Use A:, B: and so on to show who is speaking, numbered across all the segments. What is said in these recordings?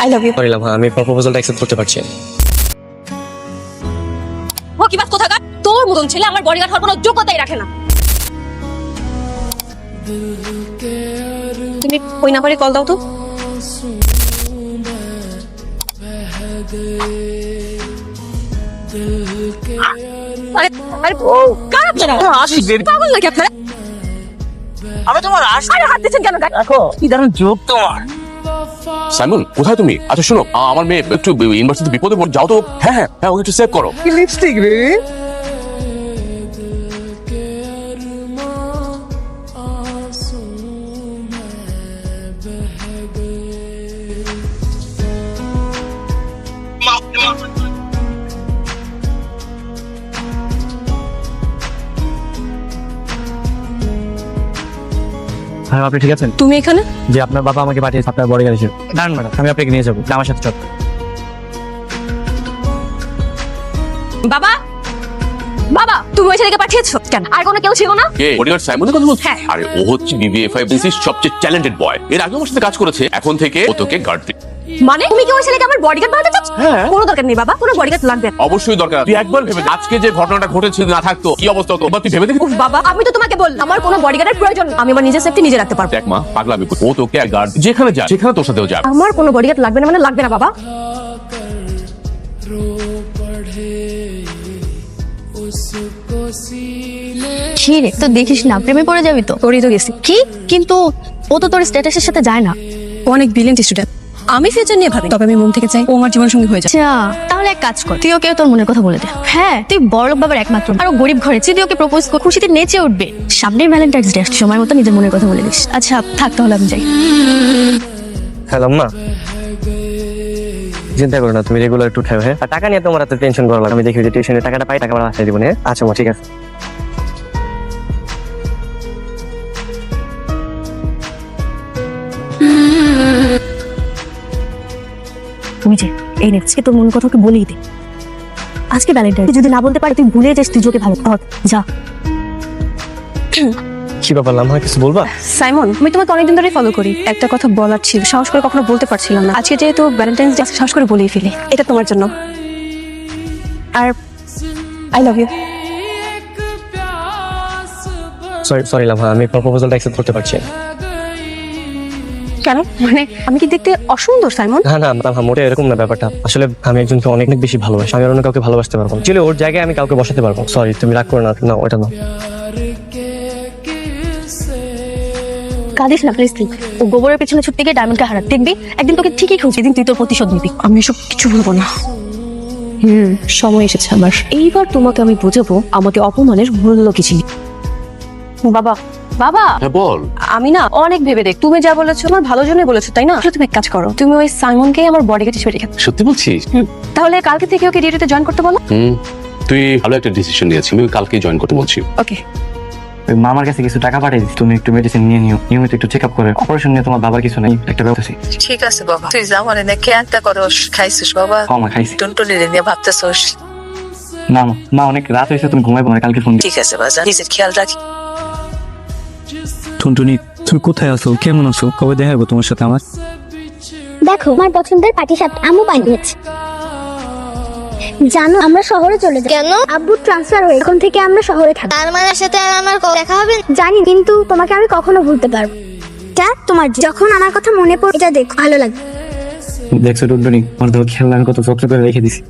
A: I love you.
B: Sorry Lamha, আমি প্রপোজালটা accept করতে পারছি না।
A: ও কি বাত কোথাকার? তোর মতন ছেলে আমার বডিগার্ড হওয়ার কোনো যোগ্যতাই রাখে না। তুমি ওই নাম্বারে কল দাও তো। আরে আরে ও কার আপনারা? পাগল নাকি আপনারা?
C: আমি তোমার
A: আরে হাত দিচ্ছেন কেন?
C: রাখো কি দারুণ যোগ তোমার।
D: সাইমন কোথায় তুমি? আচ্ছা শোনো, আমার মেয়ে একটু ইউনিভার্সিটিতে বিপদে পড়ে, যাও তো। হ্যাঁ হ্যাঁ হ্যাঁ, ওকে একটু সেভ করো।
C: কি লিপস্টিক রে।
B: হ্যাঁ, আপনি ঠিক আছেন?
A: তুমি এখানে?
B: যে আপনার বাবা আমাকে পাঠিয়েছে আপনার বডিগার্ড হিসেবে। দাঁড়ান ম্যাডাম, আমি আপনাকে নিয়ে যাবো, আমার সাথে চল।
A: বাবা বাবা, তুমি ওই ছেলেকে পাঠিয়েছো কেন? আর কোনো কেউ ছিল না?
D: কে বডিগার্ড? সাইমনের কথা বলছো?
A: হ্যাঁ।
D: আরে ও হচ্ছে BBFI সবচেয়ে ট্যালেন্টেড বয়। এর আগে আমার সাথে কাজ করেছে, এখন থেকে ও তোকে গার্ড দিবে।
A: মানে তুমি কি ওই ছেলেকে আমার বডিগার্ড বানাতে চাচ্ছ?
D: হ্যাঁ।
A: কোনো দরকার নেই বাবা, কোনো বডিগার্ড লাগবে না।
D: অবশ্যই দরকার। তুই একবার ভেবে দেখ, আজকে যে ঘটনাটা ঘটেছে না থাকতো কি অবস্থা হতো, তুই ভেবে দেখ।
A: উফ বাবা, আমি তো তোমাকে বললাম আমার কোনো বডিগার্ডের প্রয়োজন নেই। আমি আমার নিজের সেফটি নিজে রাখতে পারবো।
D: দেখ মা, পাগলামি করছিস। ও তোকে গার্ড যেখানে যায় সেখানে তোর সাথেও যাবে।
A: আমার কোনো বডিগার্ড লাগবে না মানে লাগবে না বাবা।
E: কি রে, তো দেখিস না প্রেমে পড়ে যাবি তো।
A: তোরই তো গেছি।
E: কি কিন্তু ও তো তোর স্ট্যাটাসের সাথে যায় না।
A: অনেক ব্রিলিয়েন্ট স্টুডেন্ট, আমি ফিউচার নিয়ে ভাবি, তবে আমি মন থেকে চাই ও আমার জীবন সঙ্গী হয়ে যায়।
E: আচ্ছা তাহলে এক কাজ কর, তুই ওকে তোর মনের কথা বলে দে। হ্যাঁ, তুই বড়লোক বাবার একমাত্র আর ও গরিব ঘরে, তুই ওকে প্রপোজ কর, খুশিতে নেচে উঠবে। সামনে ভ্যালেন্টাইন্স ডে, সময় মতো নিজের মনের কথা বলে দিস। আচ্ছা থাক, তাহলে আমি যাই।
B: হ্যালো আম্মা, চিন্তা করো না, তুমি রেগুলার একটু খাও। হ্যাঁ, আর টাকা নিয়ে তোমার এত টেনশন করা লাগে। আমি দেখি যে টিউশনের টাকাটা পাই, টাকা বাসায় দিব। হ্যাঁ আচ্ছা মা, ঠিক আছে।
E: তুমি যে এই নেক্সটকে তোর মনের কথা ওকে বলেই দে। আজকে ভ্যালেন্টাইন, যদি না বলতে পারে তুই ভুলে যাস, তুই ওকে ভালো ধর যা।
B: কি ব্যাপার লামহা, কিছু বলবা?
A: সাইমন, আমি তোমাকে অনেকদিন ধরে ফলো করি। একটা কথা বলার ছিল, সাহস করে কখনো বলতে পারছিলাম না। আজকে যেহেতু ভ্যালেন্টাইন্স ডে, সাহস করে বলেই ফেলি। এটা তোমার জন্য। আর I love you.
B: Sorry Lamha, আমি প্রপোজালটা অ্যাকসেপ্ট করতে পারছি না।
A: কেন? মানে আমি কি দেখতে অসুন্দর সাইমন?
B: না না লামহা, মোটে এরকম না ব্যাপারটা। আসলে আমি একজনকে অনেক অনেক বেশি ভালোবাসি। আমি আর অন্য কাউকে ভালোবাসতে পারবো না। চলে ওর জায়গায় আমি কাউকে বসাতে পারবো। সরি, তুমি রাগ করো না। না ওটা না।
E: কাঁদিস না প্লিজ। ও গোবরের পেছনে ছুটতে গিয়ে ডায়মন্ডকে হারাত, দেখবি একদিন তোকে ঠিকই খুঁজে দিন, তুই তোর প্রতিশোধ নিবি।
A: আমি এসব কিছু বলবো না। সময় এসেছে আমার। এইবার তোমাকে আমি বোঝাবো আমাকে অপমানের মূল্য কি ছিল। বাবা বাবা,
D: হ্যাঁ বল।
A: আমি না অনেক ভেবে দেখ, তুমি যা বলেছো আমার ভালোর জন্যই বলেছো, তাই না? আসলে তুমি এক কাজ করো, তুমি ওই সাইমনকে আমার বডিগার্ড হিসেবে রেখে দাও।
D: সত্যি বলছিস?
A: তাহলে কালকে থেকে ওকে ডিউটিতে জয়েন করতে বলো।
D: তুই ভালো একটা ডিসিশন নিয়েছিস। আমি কালকে জয়েন করতে বলছি।
A: ওকে।
B: মামার কাছে কিছু টাকা পাঠিয়ে দিচ্ছি, তুমি একটু মেডিসিন নিয়ে নিও, নিয়মিত একটু চেক আপ করে। অপারেশন নিয়ে তোমার বাবার কিছু নেই, একটা ব্যবস্থা।
F: ঠিক আছে বাবা, তুই যা মনে না কেয়ারটা করস, খাইছিস বাবা?
B: মা খাইছি।
F: টুনটুনিরে নিয়ে ভাবতেছস?
B: না মা, অনেক রাত হয়েছে, তুমি ঘুমাইবো না, কালকে ফোন।
F: ঠিক আছে বাজা, নিজের খেয়াল রাখি।
G: টুনটুনি, তুমি কোথায় আছো? কেমন আছো? কবে দেখা হবে তোমার সাথে আমার?
H: দেখো আমার পছন্দের পাটিসাপটা আম্মু বানিয়েছে। জানো আমরা শহরে চলে যাই। কেন? আব্বু ট্রান্সফার হয়ে এখন থেকে আমরা শহরে থাকি। তার মায়ের সাথে আর আমার দেখা হবে? জানি, কিন্তু তোমাকে আমি কখনো ভুলতে পারবো। এটা তোমার যখন আমার কথা মনে পড়ে, এটা দেখো ভালো লাগে।
B: দেখছো টুনটুনি, আমার ধর খেলনা আমি কত যত্ন করে রেখে দিছি।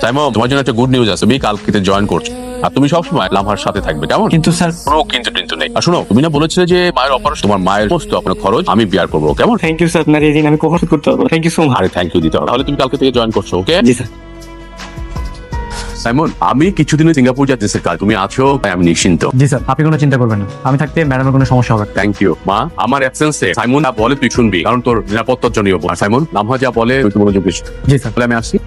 D: সাইমন, তোমার জন্য একটা গুড নিউজ আছে। তুমি কালকে জয়েন করছো আর তুমি সবসময় লামহার সাথে থাকবে, কেমন?
B: কিন্তু স্যার।
D: কোনো কিন্তু নেই। আর শোনো, তুমি না বলেছিলে যে মায়ের অপারেশন, তোমার মায়ের সমস্ত আপনার খরচ আমি বিয়ার করবো, কেমন?
B: থ্যাংক ইউ স্যার, আপনার এই দিন আমি কখন করতে পারবো। Thank you so much.
D: আরে থ্যাংক ইউ দিতে হবে। তাহলে তুমি কালকে থেকে জয়েন করছো, ওকে?
B: জি স্যার।
D: সাইমন, আমি কিছুদিনে সিঙ্গাপুর যাচ্ছি কাল। তুমি আছো তাই আমি নিশ্চিন্ত।
B: জি স্যার, আপনি কোনো চিন্তা করবেন না, আমি থাকতে ম্যাডামের কোনো সমস্যা হবে।
D: থ্যাংক ইউ মা। আমার অ্যাবসেন্সে সাইমন যা বলে তুই শুনবি, কারণ তোর নিরাপত্তার জন্য। আর সাইমন, লামহা যা বলে তুই মনোযোগ দিস।
B: G sir.
D: তাহলে আমি আসছি।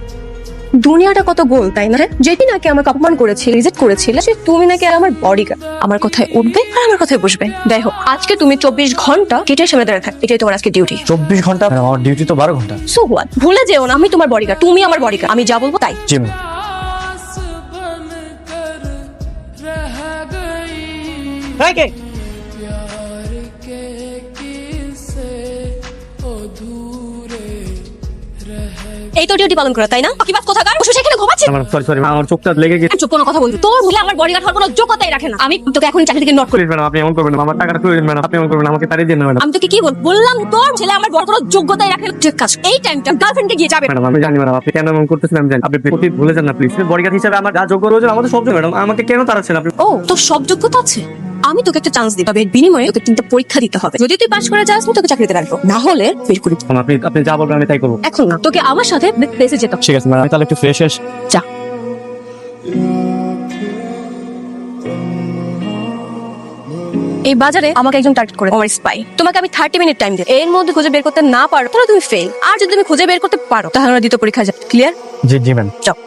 A: দুনিয়াটা কত গোল, তাই না? যেটি নাকি আমাকে অপমান করেছিল, রিজেক্ট করেছিল, সে তুমি নাকি আমার বডিগার্ড। আমার কথায় উঠবে আর আমার কথায় বসবে। দেখো আজকে তুমি 24 ঘন্টা গেটের সামনে দাঁড়িয়ে থাক, এটাই তোমার আজকে ডিউটি।
B: 24 ঘন্টা? আমার ডিউটি তো 12 ঘন্টা।
A: So what? ভুলে যেও না আমি তোমার বডিগার্ড, তুমি আমার বডিগার্ড। আমি যা বলবো তাই।
B: জি ম্যাম।
C: কে
A: এই তো ডিউটি পালন করা তাই না কি বাত কোথাকার বসে সেখানে ঘুমাচ্ছে
B: আমার সরি আমার চোখটা লেগে গেছে।
A: চুপ কোনো কথা বলবি তোর বলে আমার বডিগার্ড হওয়ার কোনো যোগ্যতাই রাখে না আমি তোকে এখন চাকরি থেকে নট করি
B: প্লিজ ম্যাডাম আপনি এমন করবেন না, আমার টাকাটা তুলে দিন ম্যাডাম, আপনি এমন করবেন না, আমাকে তাড়িয়ে দিন না ম্যাডাম।
A: আমি তোকে কি বললাম তোর ছেলে আমার বড় কোনো যোগ্যতাই রাখে না ঠিক কাজ এই টাইমটা গার্লফ্রেন্ডকে গিয়ে যাবে
B: ম্যাডাম আমি জানি ম্যাডাম আপনি কেন এমন করতেছেন আমি জানি, আপনি অতীত ভুলে যান না প্লিজ। বডিগার্ড হিসেবে আমার যা যোগ্য রয়েছে আমাদের সব ম্যাডাম, আমাকে কেন তাড়াচ্ছেন আপনি?
A: ও তোর সব যোগ্যতা আছে আমি তোকে একটা চান্স দিই তবে এর বিনিময়ে তোকে 3টা পরীক্ষা দিতে হবে যদি তুই পাস করে যাস আমি তোকে চাকরিতে রাখবো না হলে বের করে দিবো।
B: আপনি যা বলবেন আমি তাই করবো।
A: এখন না তোকে আমার সাথে প্লেসে যেতে হবে।
B: ঠিক আছে ম্যাডাম, আমি তাহলে একটু ফ্রেশ
A: যা এই বাজারে আমাকে একজন টার্গেট করে আমার স্পাই তোমাকে আমি 30 মিনিট টাইম দিই এর মধ্যে খুঁজে বের করতে না পারো তাহলে তুমি ফেল আর যদি তুমি খুঁজে বের করতে পারো তাহলে আমরা দ্বিতীয় পরীক্ষা যাবে ক্লিয়ার
B: জি জি ম্যাম।
A: যাও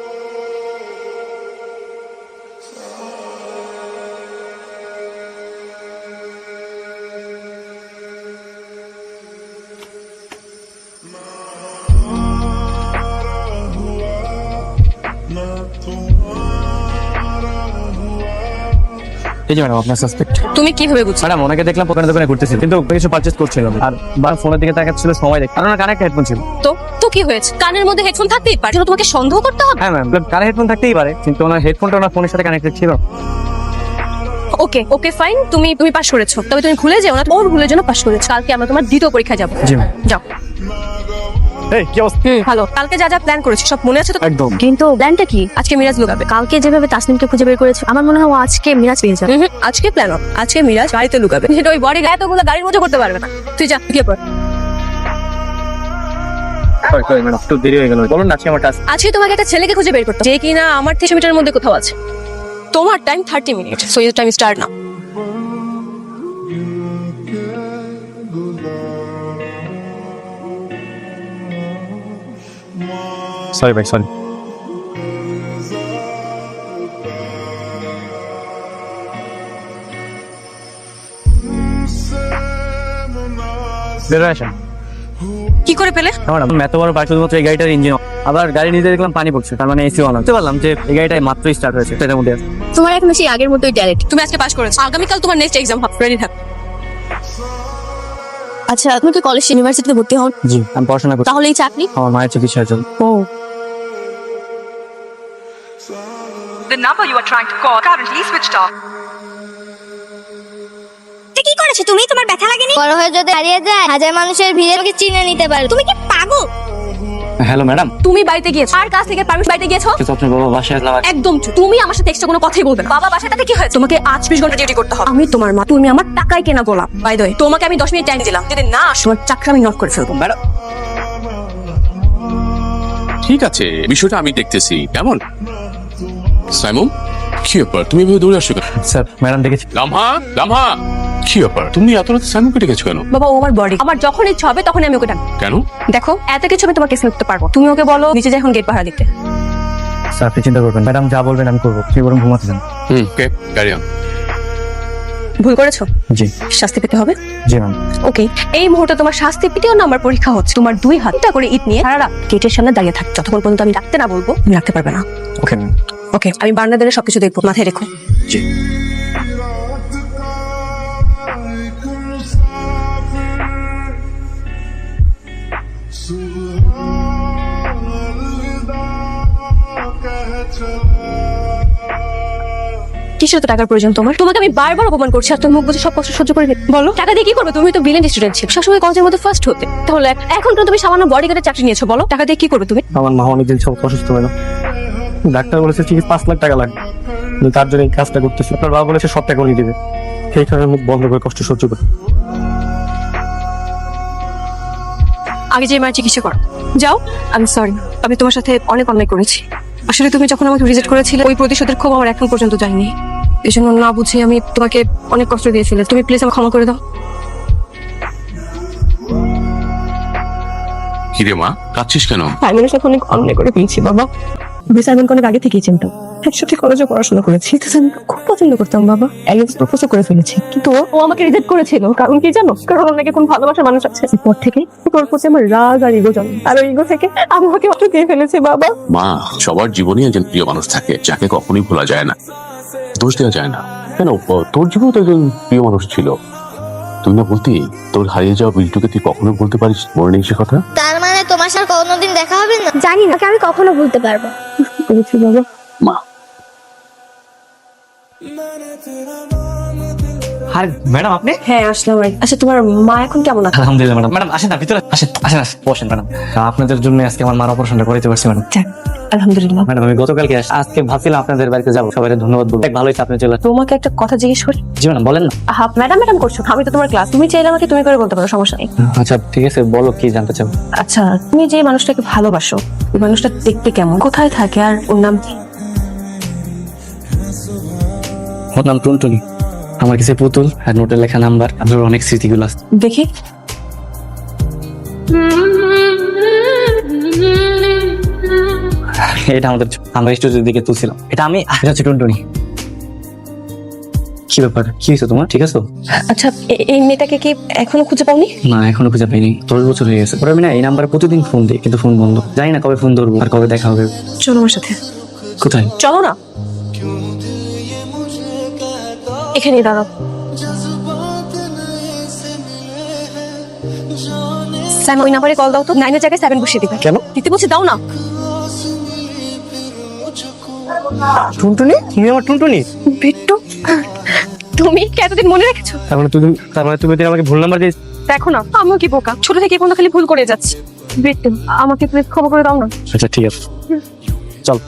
B: এই যে ম্যাডাম আপনার সাসপেক্ট।
A: তুমি কিভাবে বুঝছো
B: ম্যাডাম ওনাকে দেখলাম দোকানে ঘুরতেছিল কিন্তু কিছু পারচেজ করছিলাম আর বার ফোনের দিকে তাকাচ্ছিল সময় দেখ কারণ কানে একটা হেডফোন ছিল।
A: তো তো কি হয়েছে কানের মধ্যে হেডফোন থাকতেই পারে যেন তোমাকে সন্দেহ করতে হবে
B: হ্যাঁ ম্যাম কানে হেডফোন থাকতেই পারে কিন্তু ওনার হেডফোনটা ওনার ফোনের সাথে কানেক্টেড ছিল।
A: ওকে ওকে ফাইন তুমি তুমি পাস করেছো তবে তুমি ভুলে যেও না ওর ভুলের জন্য পাস করেছো কালকে আমরা তোমার দ্বিতীয় পরীক্ষা যাবো
B: জি ম্যাম।
A: যাও
B: এই কি অবস্থা?
A: ভালো কালকে যা যা প্ল্যান করেছি সব মনে আছে তো
B: একদম।
E: কিন্তু প্ল্যানটা কি?
A: আজকে মিরাজ লুকাবে
E: কালকে যেভাবে তাসনিমকে খুঁজে বের করেছে আমার মনে হয় ও আজকে মিরাজ পেয়ে যাবে।
A: আজকে প্ল্যান আজকে মিরাজ গাড়িতে লুকাবে সেটা ওই বডি এতগুলো গাড়ির মধ্যে করতে পারবে না তুই যা গিয়ে পড়
B: সরি ম্যাডাম একটু দেরি হয়ে গেল বলুন না আজকে আমার টাস্ক।
A: আজকে তোমাকে একটা ছেলেকে খুঁজে বের করতে হবে, যে কিনা আমার 300 মিটারের মধ্যে কোথাও আছে তোমার time 30 minute so your time start now
B: sorry ভাই সরি। বের হয়ে আসেন।
A: কি করে পেলে
B: ম্যাডাম এত বড় বাইক শুধুমাত্র এই গাড়িটার ইঞ্জিন আবার গাড়ি নিজে দেখলাম পানি পড়ছে তার মানে এসি অন বুঝতে পারলাম যে এই গাড়িটাই মাত্রই স্টার্ট হয়েছে সেটার মধ্যে আছে।
E: তোমার এখন সেই আগের মতোই ট্যালেন্ট।
A: তুমি আজকে পাস করেছো আগামীকাল তোমার নেক্সট এক্সাম হবে রেডি থাক
E: আচ্ছা তুমি কি কলেজ ইউনিভার্সিটিতে ভর্তি হও?
B: জি আমি পড়াশোনা করছি
E: তাহলে এই চাকরি?
B: আমার মায়ের চিকিৎসার জন্য।
E: ও
I: The number you are trying to call currently switched off.
H: কি করেছো তুমি তোমার ব্যথা লাগেনি বড় হয়ে যদি হারিয়ে যায় হাজার মানুষের ভিড়ে তোমাকে চিনে নিতে পারো তুমি কি পাগল
B: হ্যালো ম্যাডাম
A: তুমি বাড়িতে গিয়েছো আর কাছ থেকে পারমিশন বাড়িতে গিয়েছো
B: কিন্তু আপনার বাবা বাসায় আসলাম
A: একদম চুপ তুমি আমার সাথে এক্সট্রা কোনো কথাই বলবে না বাবা বাসায় তাতে কি হয়েছে তোমাকে আজ 20 ঘন্টা ডিউটি করতে হবে আমি তোমার মা তুমি আমার টাকায় কেনা গোলাপ বাই দ্য ওয়ে তোমাকে আমি 10 মিনিট টাইম দিলাম যদি না আসো তোমার চাকরি আমি নট করে ফেলবো
B: ম্যাডাম।
D: ঠিক আছে বিষয়টা আমি দেখতেছি কেমন। সাইমন কি ব্যাপার তুমি এভাবে দৌড়ে আসছো কেন?
B: স্যার ম্যাডাম ডেকেছি।
D: লামহা লামহা কি ব্যাপার তুমি এত রাতে সাইমনকে ডেকেছো কেন?
A: বাবা ও আমার বডি আমার যখন ইচ্ছা হবে তখন আমি ওকে ডাকবো
D: কেন?
A: দেখো এত কিছু আমি তোমাকে হেল্প করতে পারবো তুমি ওকে বলো নিচে যখন গেট পাহারা দিতে
B: স্যার আপনি চিন্তা করবেন ম্যাডাম যা বলবেন আমি করবো তুই বরং ঘুমাতে যান।
D: Okay carry on.
A: ভুল করেছো
B: জি
A: শাস্তি পেতে হবে
B: জি ম্যাম।
A: ওকে এই মুহূর্তে তোমার শাস্তি পেতেও না আমার পরীক্ষা হচ্ছে তোমার 2 হাতটা করে ইট নিয়ে সারা রাত গেটের সামনে দাঁড়িয়ে থাক যতক্ষণ পর্যন্ত আমি রাখতে না বলবো তুমি রাখতে পারবে না
B: ওকে ম্যাম।
A: ওকে আমি বারান্দাদের সবকিছু দেখবো মাথায় রেখো
B: জি।
A: কিসের তো টাকার প্রয়োজন তোমার তোমাকে আমি বারবার অপমান করছি আর তুমি মুখ বুঝে সব কষ্ট সহ্য করে নিতে বলো টাকা দিয়ে কি করবে তুমি তো ব্রিলিয়েন্ট স্টুডেন্ট ছিল সবসময় কলেজের মধ্যে ফার্স্ট হতে তাহলে এখন তো তুমি সামান্য বডিগার্ডের চাকরি নিয়েছো বলো টাকা দিয়ে কি করবে তুমি
B: আমার মা অনেকদিন সব অসুস্থ ম্যাডাম ডাক্তার বলেছে ঠিক 5 লাখ টাকা লাগবে কিন্তু তার জন্য এই কাজটা করতেছি আপনার বাবা বলেছে সব টাকা উনি দিবে সেই কারণে মুখ বন্ধ করে কষ্ট সহ্য করে
A: আগে যে মায়ের চিকিৎসা করো যাও আমি সরি আমি তোমার সাথে অনেক অন্যায় করেছি আসলে তুমি যখন আমাকে রিজেক্ট করেছিলে ওই প্রতিশোধের ক্ষোভ আমার এখন পর্যন্ত যায়নি এই জন্য না বুঝে আমি তোমাকে অনেক কষ্ট দিয়েছিলে তুমি প্লিজ আমাকে ক্ষমা করে দাও
D: কিরে মা কাঁদছিস কেন?
A: সাইমনের সাথে অনেক অন্যায় করে ফেলছি বাবা আমি সাইমনকে অনেক আগে থেকেই চিনতাম একসাথে কলেজে পড়াশোনা করেছি খুব পছন্দ করতাম বাবা অ্যালেক্স প্রপোজ করে ফেলেছি কিন্তু ও আমাকে রিজেক্ট করেছিল কারণ কি জানো কারণ অনেকে কোন ভালোবাসার মানুষ আছে এরপর থেকে তোর প্রতি আমার রাগ আর ইগো জন্ম আর ওই ইগো থেকে আমি ওকে অটো দিয়ে ফেলেছি বাবা
D: মা সবার জীবনে একজন প্রিয় মানুষ থাকে যাকে কখনোই ভোলা যায় না দোষ দেওয়া যায় না কেন তোর জীবনে তো একজন প্রিয় মানুষ ছিল, তুই না বলতি তোর হারিয়ে যাওয়া বিল্টুকে তুই কখনো বলতে পারিস, মনে নেই সে কথা?
H: তার মানে তোমার সাথে কোনোদিন দেখা হবে না? জানি না, আমি কখনো ভুলতে পারবো?
D: মা,
C: আর ম্যাডাম আপনি?
A: হ্যাঁ আসলাম। আচ্ছা তোমার মা এখন কেমন আছে?
C: আলহামদুলিল্লাহ ম্যাডাম। ম্যাডাম আসেন না ভিতরে, আসেন আসেন আসেন, বসেন ম্যাডাম। আপনাদের জন্য আজকে আমার মার অপারেশনটা করাতে পারছি ম্যাডাম।
A: আলহামদুলিল্লাহ।
C: ম্যাডাম আমি গতকালকে আজকে ভাবছিলাম আপনাদের বাড়িতে যাবো, সবাই ধন্যবাদ বলবো, ভালো হয়েছে আপনি চলে আসছেন।
A: তোমাকে একটা কথা জিজ্ঞেস করি।
C: জি ম্যাডাম বলেন না।
A: ম্যাডাম ম্যাডাম করছো, আমি তো তোমার ক্লাস, তুমি চাইলে আমাকে তুমি করে বলতে পারো, সমস্যা নেই।
C: আচ্ছা ঠিক আছে, বলো কি জানতে চাও?
A: আচ্ছা তুমি যে মানুষটাকে ভালোবাসো, ওই মানুষটা দেখতে কেমন, কোথায় থাকে, আর ওর নাম কি?
C: ওর নাম টুনটুনি। আমার কাছে পুতুল আর নোটের লেখা নাম্বার, আপনার অনেক স্মৃতিগুলো আছে।
A: দেখি।
C: এটা আমাদের আমরা স্টুডিওর দিকে তুলছিলাম, এটা আমি, এটা হচ্ছে টুনটুনি। কি ব্যাপার, কি হয়েছে তোমার, ঠিক আছে?
A: আচ্ছা এই মেয়েটাকে কি এখনো খুঁজে পাওনি?
C: না এখনো খুঁজে পাইনি, 10 বছর হয়ে গেছে। ওরা আমি না এই নাম্বারে প্রতিদিন ফোন দিই, কিন্তু ফোন বন্ধ, জানি না কবে ফোন ধরবো আর কবে দেখা হবে।
A: চলো আমার সাথে।
C: কোথায়?
A: চলো না, এখানেই দাঁড়াও। স্যাম ওই নাম্বারে কল দাও তো, 9 এর জায়গায় 7 বসিয়ে দিবে।
C: কেন?
A: দিতে বলছি, দাও না।
C: টুনটুনি, তুমি আমার টুনটুনি?
A: বিট্টু, তুমি কি এতদিন মনে রেখেছো?
B: তার মানে তুমি ওদিন আমাকে ভুল নাম্বার দিয়েছ।
A: দেখো না আমিও কি বোকা, ছোট থেকে এই পর্যন্ত খালি ভুল করে যাচ্ছি। বিট্টু আমাকে প্লিজ ক্ষমা করে দাও না।
B: আচ্ছা ঠিক আছে, চল।